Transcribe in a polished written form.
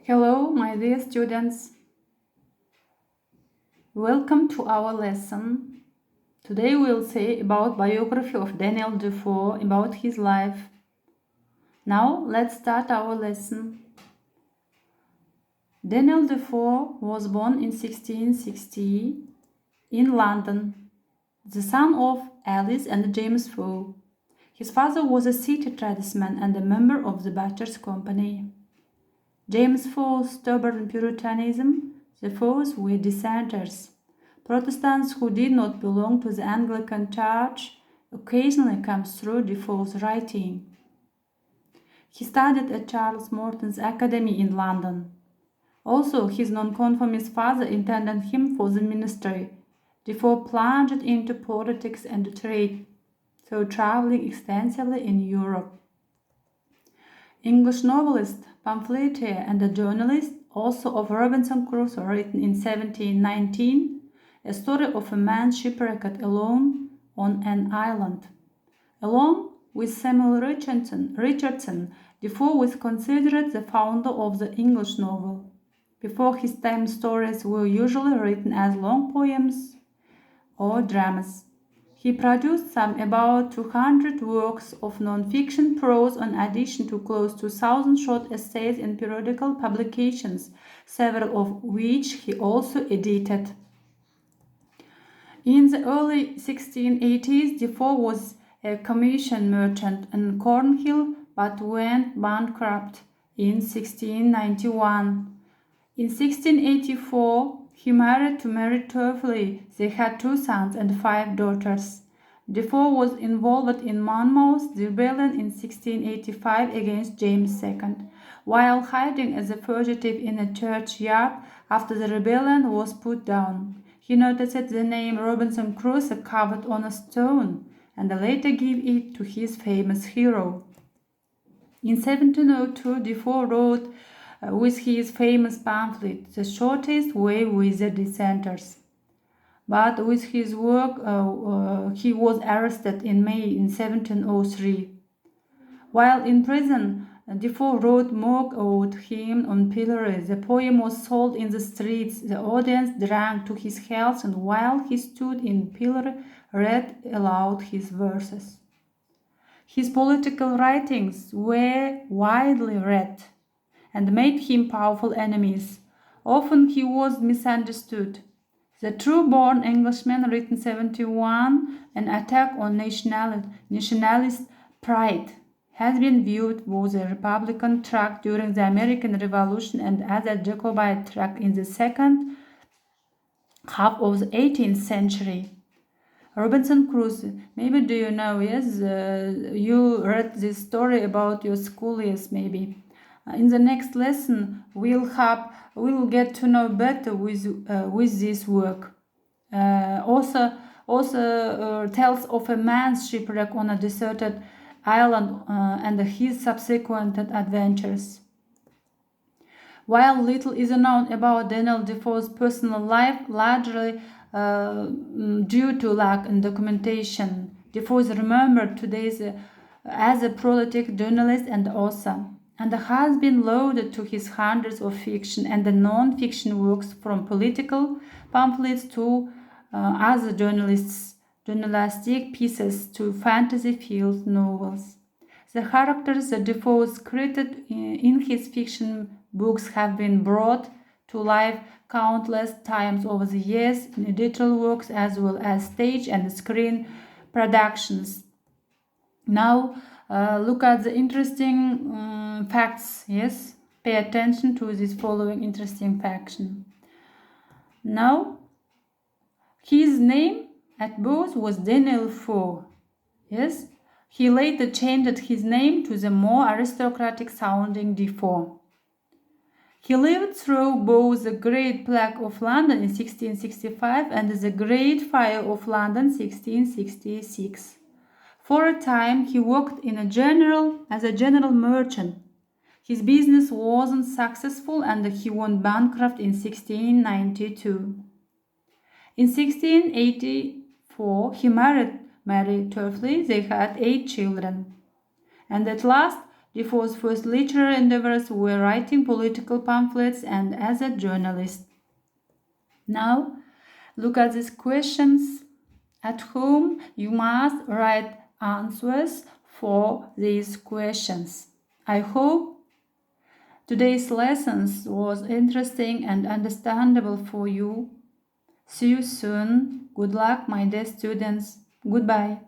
Hello, my dear students. Welcome to our lesson. Today we'll say about biography of Daniel Defoe, about his life. Now let's start our lesson. Daniel Defoe was born in 1660 in London, the son of Alice and James Defoe. His father was a city tradesman and a member of the Butchers' Company. James Defoe's stubborn Puritanism, the Defoes were dissenters. Protestants who did not belong to the Anglican Church occasionally comes through Defoe's writing. He studied at Charles Morton's Academy in London. Also, his nonconformist father intended him for the ministry. Defoe plunged into politics and trade, so traveling extensively in Europe. English novelist, pamphleteer, and a journalist, also of Robinson Crusoe, written in 1719, a story of a man shipwrecked alone on an island. Along with Samuel Richardson, Defoe was considered the founder of the English novel. Before his time, stories were usually written as long poems or dramas. He produced about 200 works of non-fiction prose in addition to close to 1,000 short essays in periodical publications, several of which he also edited. In the early 1680s, Defoe was a commission merchant in Cornhill but went bankrupt in 1691. In 1684, he married to Mary Turfley. They had 2 sons and 5 daughters. Defoe was involved in Monmouth's rebellion in 1685 against James II, while hiding as a fugitive in a churchyard after the rebellion was put down. He noticed the name Robinson Crusoe carved on a stone and later gave it to his famous hero. In 1702, Defoe wrote with his famous pamphlet, The Shortest Way with the Dissenters. But with his work, he was arrested in May in 1703. While in prison, Defoe wrote Mock Out Hymn on Pillory. The poem was sold in the streets. The audience drank to his health, and while he stood in pillory, read aloud his verses. His political writings were widely read and made him powerful enemies. Often he was misunderstood. The True-Born Englishman, written 71, an attack on nationalist pride, has been viewed both as a Republican tract during the American Revolution and as a Jacobite tract in the second half of the 18th century. Robinson Crusoe, maybe do you know, yes, you read this story about your school, yes, maybe. In the next lesson, we'll get to know better with this work. Also tells of a man's shipwreck on a deserted island and his subsequent adventures. While little is known about Daniel Defoe's personal life, largely due to lack in documentation, Defoe is remembered today as a prolific journalist and author, and has been lauded to his hundreds of fiction and non-fiction works, from political pamphlets to other journalistic pieces to fantasy-filled novels. The characters that Defoe created in his fiction books have been brought to life countless times over the years in editorial works as well as stage and screen productions. Now, look at the interesting facts, yes? Pay attention to this following interesting fact. Now, his name at birth was Daniel Defoe, yes? He later changed his name to the more aristocratic sounding Defoe. He lived through both the Great Plague of London in 1665 and the Great Fire of London 1666. For a time, he worked as a general merchant. His business wasn't successful and he went bankrupt in 1692. In 1684, he married Mary Turfley. They had 8 children. And at last, Defoe's first literary endeavors were writing political pamphlets and as a journalist. Now, look at these questions. At home, you must write answers for these questions. I hope today's lessons was interesting and understandable for you. See you soon. Good luck, my dear students. Goodbye.